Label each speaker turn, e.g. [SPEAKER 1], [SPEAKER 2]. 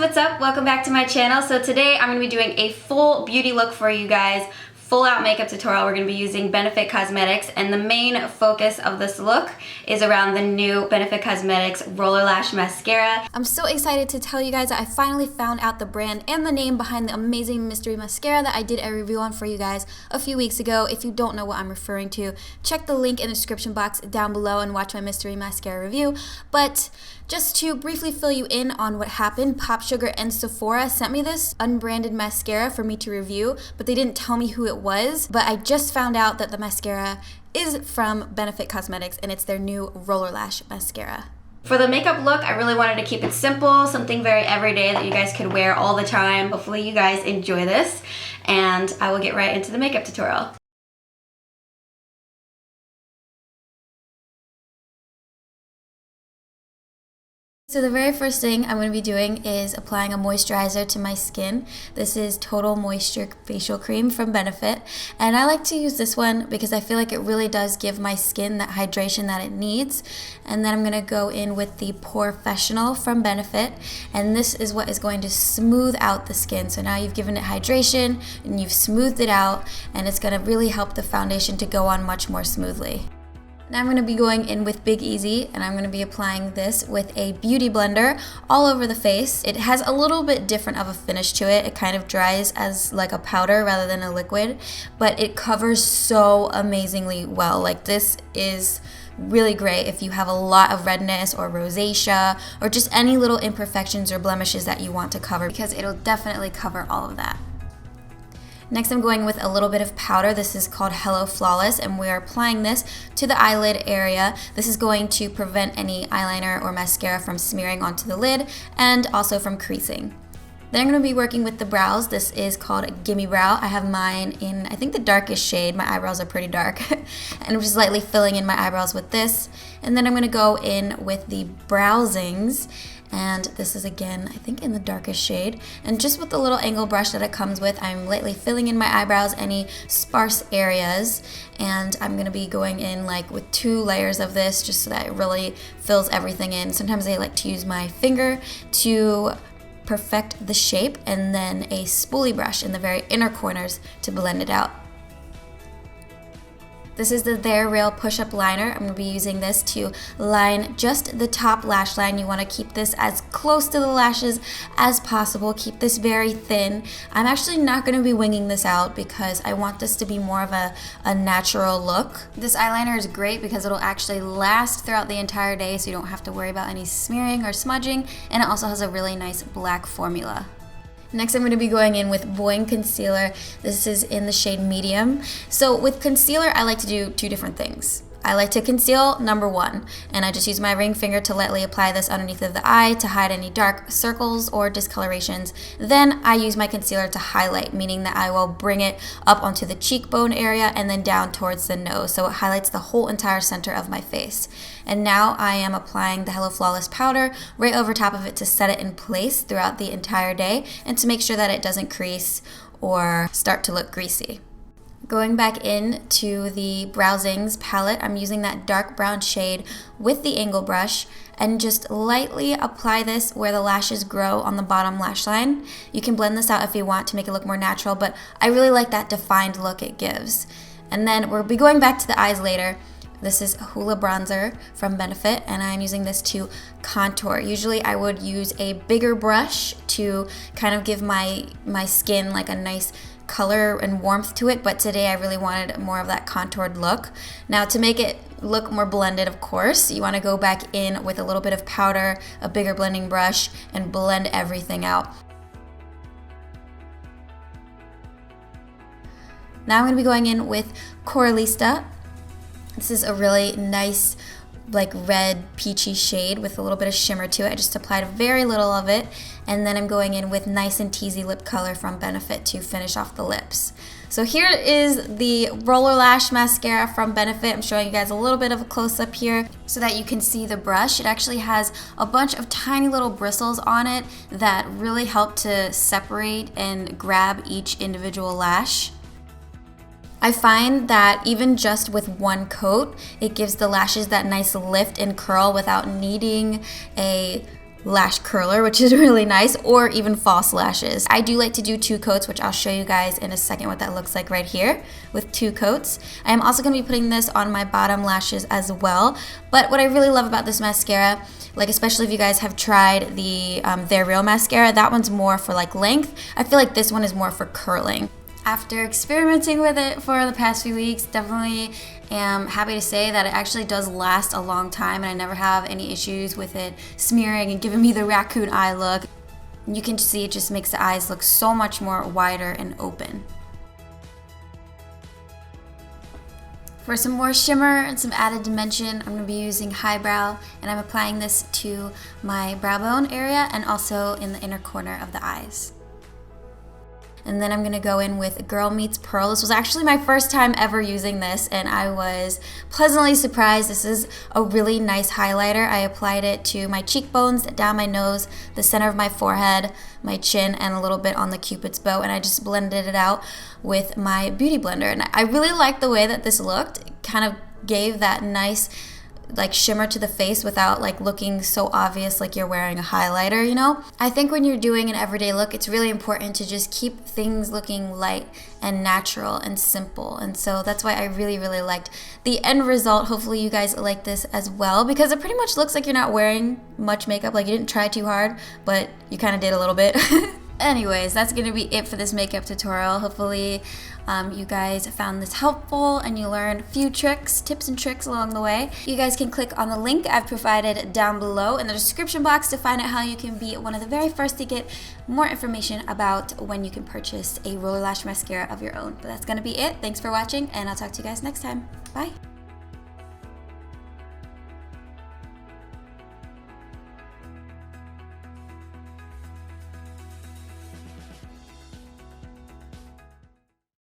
[SPEAKER 1] what's up? Welcome back to my channel. So today I'm going to be doing a full beauty look for you guys. Full out makeup tutorial. We're going to be using Benefit Cosmetics, and the main focus of this look is around the new Benefit Cosmetics Roller Lash Mascara. I'm so excited to tell you guys that I finally found out the brand and the name behind the amazing mystery mascara that I did a review on for you guys a few weeks ago. If you don't know what I'm referring to, check the link in the description box down below and watch my mystery mascara review. But just to briefly fill you in on what happened, POPSUGAR and Sephora sent me this unbranded mascara for me to review, but they didn't tell me who it was. But I just found out that the mascara is from Benefit Cosmetics and it's their new Roller Lash Mascara. For the makeup look, I really wanted to keep it simple, something very everyday that you guys could wear all the time. Hopefully you guys enjoy this, and I will get right into the makeup tutorial. So the very first thing I'm going to be doing is applying a moisturizer to my skin. This is Total Moisture Facial Cream from Benefit, and I like to use this one because I feel like it really does give my skin that hydration that it needs. And then I'm going to go in with the Professional from Benefit, and this is what is going to smooth out the skin. So now you've given it hydration and you've smoothed it out, and it's going to really help the foundation to go on much more smoothly. Now I'm going to be going in with Big Easy, and I'm going to be applying this with a beauty blender all over the face. It has a little bit different of a finish to it. It kind of dries as like a powder rather than a liquid, but it covers so amazingly well. Like, this is really great if you have a lot of redness or rosacea or just any little imperfections or blemishes that you want to cover, because it'll definitely cover all of that. Next, I'm going with a little bit of powder. This is called Hello Flawless, and we are applying this to the eyelid area. This is going to prevent any eyeliner or mascara from smearing onto the lid and also from creasing. Then I'm going to be working with the brows. This is called Gimme Brow. I have mine in, I think, the darkest shade. My eyebrows are pretty dark. And I'm just lightly filling in my eyebrows with this. And then I'm going to go in with the Browsings. And this is, again, I think, in the darkest shade. And just with the little angle brush that it comes with, I'm lightly filling in my eyebrows, any sparse areas. And I'm going to be going in like with 2 layers of this just so that it really fills everything in. Sometimes I like to use my finger to perfect the shape, and then a spoolie brush in the very inner corners to blend it out. This is the They're Real Push-Up Liner. I'm going to be using this to line just the top lash line. You want to keep this as close to the lashes as possible. Keep this very thin. I'm actually not going to be winging this out because I want this to be more of a natural look. This eyeliner is great because it'll actually last throughout the entire day, so you don't have to worry about any smearing or smudging, and it also has a really nice black formula. Next, I'm going to be going in with Boing Concealer. This is in the shade Medium. So with concealer, I like to do 2 different things. I like to conceal, number 1, and I just use my ring finger to lightly apply this underneath of the eye to hide any dark circles or discolorations. Then I use my concealer to highlight, meaning that I will bring it up onto the cheekbone area and then down towards the nose, so it highlights the whole entire center of my face. And now I am applying the Hello Flawless powder right over top of it to set it in place throughout the entire day and to make sure that it doesn't crease or start to look greasy. Going back into the Browsings palette, I'm using that dark brown shade with the angle brush and just lightly apply this where the lashes grow on the bottom lash line. You can blend this out if you want to make it look more natural, but I really like that defined look it gives. And then we'll be going back to the eyes later. This is Hoola Bronzer from Benefit, and I'm using this to contour. Usually I would use a bigger brush to kind of give my skin like a nice color and warmth to it, but today I really wanted more of that contoured look. Now, to make it look more blended, of course, you want to go back in with a little bit of powder, a bigger blending brush, and blend everything out. Now I'm going to be going in with Coralista. This is a really nice like red peachy shade with a little bit of shimmer to it. I just applied very little of it, and then I'm going in with Nice and Teasy lip color from Benefit to finish off the lips. So here is the Roller Lash Mascara from Benefit. I'm showing you guys a little bit of a close-up here so that you can see the brush. It actually has a bunch of tiny little bristles on it that really help to separate and grab each individual lash. I find that even just with one coat, it gives the lashes that nice lift and curl without needing a lash curler, which is really nice, or even false lashes. I do like to do 2 coats, which I'll show you guys in a second what that looks like right here with 2 coats. I am also going to be putting this on my bottom lashes as well. But what I really love about this mascara, like especially if you guys have tried the They're Real mascara, that one's more for like length. I feel like this one is more for curling. After experimenting with it for the past few weeks, definitely am happy to say that it actually does last a long time, and I never have any issues with it smearing and giving me the raccoon eye look. You can see it just makes the eyes look so much more wider and open. For some more shimmer and some added dimension, I'm going to be using Highbrow, and I'm applying this to my brow bone area and also in the inner corner of the eyes. And then I'm going to go in with Girl Meets Pearl. This was actually my first time ever using this, and I was pleasantly surprised. This is a really nice highlighter. I applied it to my cheekbones, down my nose, the center of my forehead, my chin, and a little bit on the Cupid's bow, and I just blended it out with my beauty blender. And I really liked the way that this looked. It kind of gave that nice like shimmer to the face without like looking so obvious like you're wearing a highlighter, you know? I think when you're doing an everyday look, it's really important to just keep things looking light and natural and simple. And so that's why I really, really liked the end result. Hopefully you guys like this as well, because it pretty much looks like you're not wearing much makeup, like you didn't try too hard, but you kind of did a little bit. Anyways, that's going to be it for this makeup tutorial. Hopefully you guys found this helpful and you learned a few tips and tricks along the way. You guys can click on the link I've provided down below in the description box to find out how you can be one of the very first to get more information about when you can purchase a roller lash mascara of your own. But that's going to be it. Thanks for watching, and I'll talk to you guys next time. Bye.